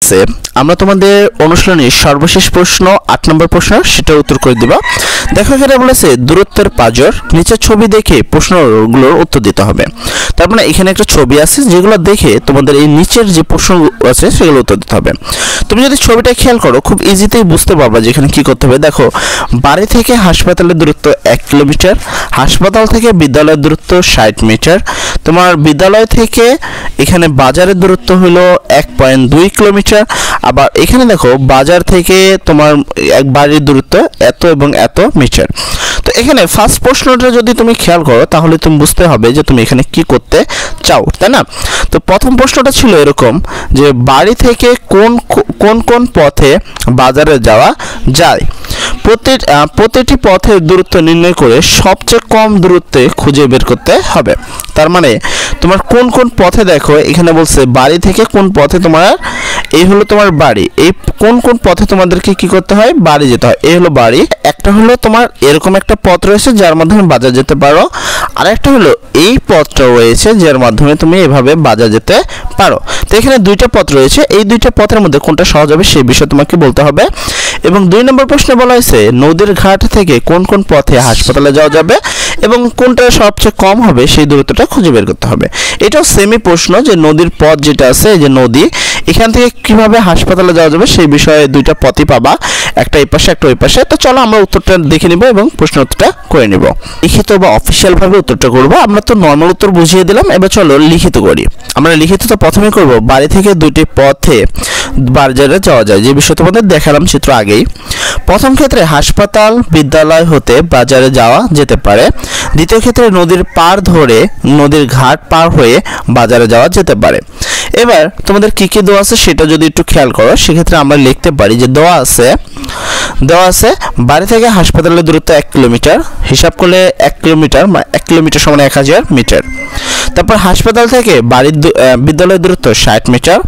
ক্লাসে আমরা তোমাদের অনুশীলনীর সর্বশেষ প্রশ্ন 8 নম্বর প্রশ্ন সেটার উত্তর করে দিবা। দেখো এখানে বলেছে দূরত্বের পাজর, নিচে ছবি দেখে প্রশ্নগুলোর উত্তর দিতে হবে। তার মানে এখানে একটা ছবি আছে যেগুলো দেখে তোমাদের এই নিচের যে প্রশ্ন আছে সেগুলো উত্তর দিতে হবে। তুমি যদি ছবিটা খেয়াল করো খুব ইজিতেই বুঝতে পারবা যে এখানে কি করতে হবে। দেখো বাড়ি থেকে হাসপাতালের দূরত্ব 1 কিলোমিটার, হাসপাতাল থেকে বিদ্যালয়ের দূরত্ব 60 মিটার, তোমার বিদ্যালয় থেকে এখানে বাজারের দূরত্ব হলো 1.2 কিলোমিটার। আবার এখানে দেখো বাজার থেকে তোমার এক বাড়ির দূরত্ব এত এবং এত মিটার। তো এখানে ফার্স্ট প্রশ্নটা যদি তুমি খেয়াল করো তাহলে তুমি বুঝতে হবে যে তুমি এখানে কি করতে চাও, তাই না? তো প্রথম প্রশ্নটা ছিল এরকম যে বাড়ি থেকে কোন কোন পথে বাজারে যাওয়া যায়, প্রতিটি পথের দূরত্ব নির্ণয় করে সবচেয়ে কম দূরত্বে খুঁজে বের করতে হবে। তার মানে তোমার কোন কোন পথে, দেখো এখানে বলছে বাড়ি থেকে কোন পথে তোমার, এই হলো তোমার বাড়ি, এই কোন কোন পথে তোমাদেরকে কি করতে হয়, বাড়ি যেতে হয়। এই হলো বাড়ি, একটা হলো তোমার এরকম একটা পথ রয়েছে যার মাধ্যমে বাজার যেতে পারো, আর একটা হলো এই পথটা রয়েছে যার মাধ্যমে তুমি এভাবে বাজার যেতে পারো। তো এখানে দুইটা পথ রয়েছে, এই দুইটা পথের মধ্যে কোনটা সহজ হবে সেই বিষয়ে তোমাকে বলতে হবে। এবং 2 নম্বর প্রশ্নে বলা হয়েছে নদীর ঘাট থেকে কোন কোন পথে হাসপাতালে যাওয়া যাবে এবং কোনটা সবচেয়ে কম হবে সেই দূরত্বটা খুঁজে বের করতে হবে। এটাও সেমই প্রশ্ন যে নদীর পথ যেটা আছে, এই যে নদী, এখান থেকে কিভাবে হাসপাতালে যাওয়া যাবে সেই বিষয়ে দুইটা পথই পাবা, একটা এই পাশে একটা ওই পাশে। তো চলো আমরা উত্তরটা দেখে নিব এবং প্রশ্ন উত্তরটা করে নিব। লিখিত বা অফিসিয়াল ভাবে উত্তরটা করব। আমরা তো নর্মাল উত্তর বুঝিয়ে দিলাম, এবার চলো লিখিত করি। আমরা লিখিত তো প্রথমে করব বাড়ি থেকে দুটি পথে বাজারে যাওয়া যায়, যে বিষয় তোমাদের দেখালাম চিত্র আগেই। প্রথম ক্ষেত্রে হাসপাতাল বিদ্যালয় হতে বাজারে যাওয়া যেতে পারে, দ্বিতীয় ক্ষেত্রে নদীর পার ধরে নদীর ঘাট পার হয়ে বাজারে যাওয়া যেতে পারে। এবার তোমাদের কি কি দেওয়া আছে সেটা যদি একটু খেয়াল করো, সেক্ষেত্রে আমরা লিখতে পারি যে দেওয়া আছে বাড়ি থেকে হাসপাতালের দূরত্ব 1 কিলোমিটার, হিসাব করলে 1 কিলোমিটার সমান 1000 মিটার। তারপর হাসপাতাল থেকে বিদ্যালয়ের দূরত্ব 60 মিটার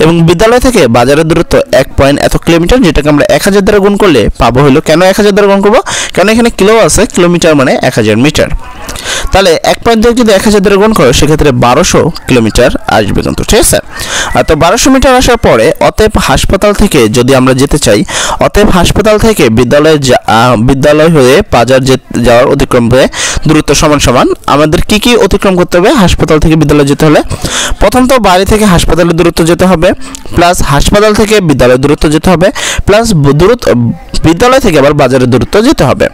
এবং বিদ্যালয় থেকে বাজারের দূরত্ব 1 এত কিলোমিটার, যেটাকে আমরা 1000 দ্বারা গুণ করলে পাবো হলো, কেন 1000 দ্বারা গুণ করবো, কারণ এখানে কিলো আছে, কিলোমিটার মানে 1000 মিটার। তাহলে 1.2 যদি 1000 দ্বারা গুণ করো সেক্ষেত্রে 1200 কিলোমিটার আসবে কিন্তু, ঠিক আছে? আর তো 1200 মিটার আসার পরে অতএব হাসপাতাল থেকে যদি আমরা যেতে চাই, অতএব হাসপাতাল থেকে বিদ্যালয় হয়ে বাজার যাওয়ার অতিক্রম হয়ে দূরত্ব সমান আমাদের কি কি অতিক্রম করতে হবে হাসপাতাল থেকে বিদ্যালয় যেতে হলে? প্রথম তো বাড়ি থেকে হাসপাতালের দূরত্ব যেতে হবে, প্লাস হাসপাতাল থেকে বিদ্যালয়ের দূরত্ব যেতে হবে, প্লাস বিদ্যালয় থেকে আবার বাজারের দূরত্ব যেতে হবে।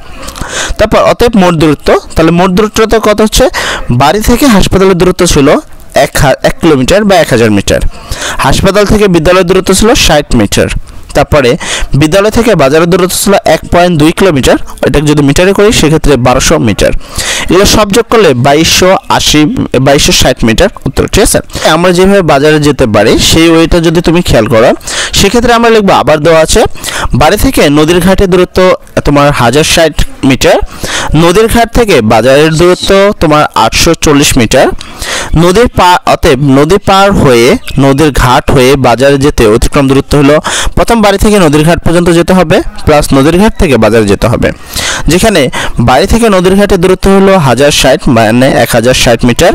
তারপর অতএব মোট দূরত্ব, তাহলে মোট দূরত্বটা কত হচ্ছে, বাড়ি থেকে হাসপাতালের দূরত্ব ছিল 1 কিলোমিটার বা 1000 মিটার, হাসপাতাল থেকে বিদ্যালয়ের দূরত্ব ছিল 60 মিটার, তারপরে বিদ্যালয় থেকে বাজারের দূরত্ব ছিল 1.2 কিলোমিটার, এটাকে যদি মিটারে করি সেক্ষেত্রে 1200 মিটার। এগুলো সব যোগ করলে 2260 মিটার উত্তর, ঠিক আছে? আমরা যেভাবে বাজারে যেতে পারি সেই ওইটা যদি তুমি খেয়াল করো সেক্ষেত্রে আমরা লিখবো, আবার দেওয়া আছে বাড়ি থেকে নদীর ঘাটের দূরত্ব তোমার 1060 মিটার, নদীর ঘাট থেকে বাজারের দূরত্ব তোমার 840 মিটার, অতএব নদী পার হয়ে নদীর ঘাট হয়ে বাজারে যেতে অতিক্রম দূরত্ব হলো, প্রথম বাড়ি থেকে নদীর ঘাট পর্যন্ত যেতে হবে প্লাস নদীর ঘাট থেকে বাজারে যেতে হবে, যেখানে বাড়ি থেকে নদীর ঘাটের দূরত্ব হলো 1060 মানে 1060 মিটার,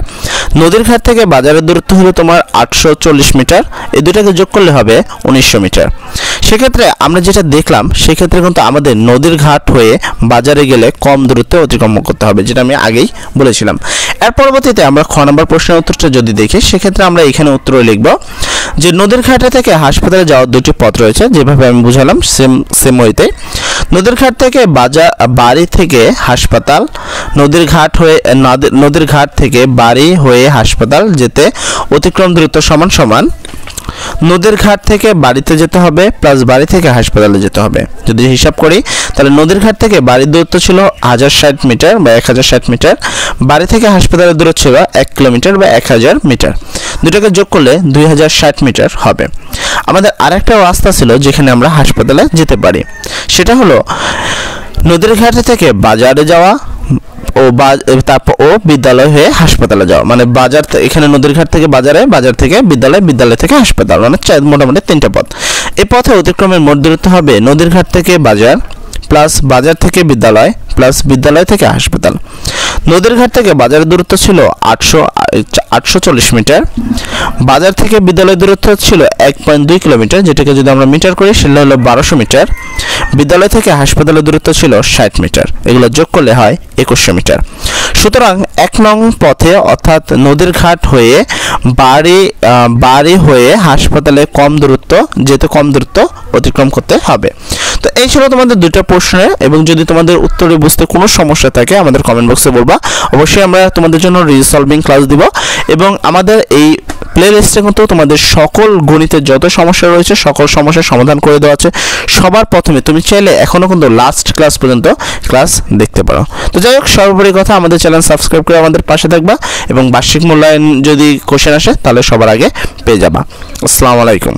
নদীর ঘাট থেকে বাজারের দূরত্ব হলো তোমার 840 মিটার, এই দুটাকে যোগ করলে হবে 1900 মিটার। সেক্ষেত্রে আমরা যেটা দেখলাম সেক্ষেত্রে কিন্তু আমাদের নদীর ঘাট হয়ে বাজারে গেলে কম দূরত্বে অতিক্রম করতে হবে, যেটা আমি আগেই বলেছিলাম। এর পরবর্তীতে আমরা খ নম্বর প্রশ্নের উত্তরটা যদি দেখি সেক্ষেত্রে আমরা এখানে উত্তর লিখব যে নদীর ঘাট থেকে হাসপাতালে যাওয়ার দুটি পথ রয়েছে, যেভাবে আমি বুঝালাম সেম ওয়েতে। নদীর ঘাট থেকে বাড়ি থেকে হাসপাতাল, নদীর ঘাট থেকে বাড়ি হয়ে হাসপাতাল যেতে অতিক্রম দূরত্ব সমান নদীর ঘাট থেকে বাড়িতে যেতে হবে প্লাস বাড়ি থেকে হাসপাতালে যেতে হবে। যদি হিসাব করি তাহলে নদীর ঘাট থেকে বাড়ির দূরত্ব ছিল 1060 মিটার বা 1060 মিটার, বাড়ি থেকে হাসপাতালের দূরত্ব ছিল 1 কিলোমিটার বা 1000 মিটার, দুটোকে যোগ করলে 2060 মিটার হবে। আমাদের আরেকটা রাস্তা ছিল যেখানে আমরা হাসপাতালে যেতে পারি, সেটা হলো নদীর ঘাট থেকে বাজারে যাওয়া ও বিদ্যালয় হয়ে হাসপাতালে যাওয়া, মানে বাজার এখানে নদীর ঘাট থেকে বাজারে, বাজার থেকে বিদ্যালয়, বিদ্যালয় থেকে হাসপাতাল, মানে মোটামুটি 3টা পথ। এই পথে অতিক্রমের মোট দূরত্ব হবে নদীর ঘাট থেকে বাজার প্লাস বাজার থেকে বিদ্যালয় প্লাস বিদ্যালয় থেকে হাসপাতাল। নদীর ঘাট থেকে বাজারের দূরত্ব ছিল 840 মিটার। বাজার থেকে বিদ্যালয়ের দূরত্ব ছিল 1.2 কিলোমিটার, যেটাকে যদি আমরা মিটার করি সেটা হলো 1200 মিটার। বিদ্যালয় থেকে হাসপাতালের দূরত্ব ছিল 60 মিটার। এগুলো যোগ করলে হয় 2100 মিটার। সুতরাং 1 নং পথে অর্থাৎ নদীর ঘাট হয়ে বাড়ি হয়ে হাসপাতালে কম দূরত্ব অতিক্রম করতে হবে। তো এই ছিল তোমাদের দুটো প্রশ্নের, এবং যদি তোমাদের উত্তরে বুঝতে কোনো সমস্যা থাকে আমাদের কমেন্ট বক্সে বলবা। অবশ্যই আমরা তোমাদের জন্য রিসলভিং ক্লাস দিব, এবং আমাদের এই প্লে লিস্টে কিন্তু তোমাদের সকল গণিতের যত সমস্যা রয়েছে সকল সমস্যার সমাধান করে দেওয়া আছে সবার প্রথমে। তুমি চাইলে এখনও কিন্তু লাস্ট ক্লাস পর্যন্ত ক্লাস দেখতে পারো। তো যাই হোক, সর্বোপরি কথা, আমাদের চ্যানেল সাবস্ক্রাইব করে আমাদের পাশে থাকবা, এবং বার্ষিক মূল্যায়ন যদি কোশ্চেন আসে তাহলে সবার আগে পেয়ে যাবা। আসসালামু আলাইকুম।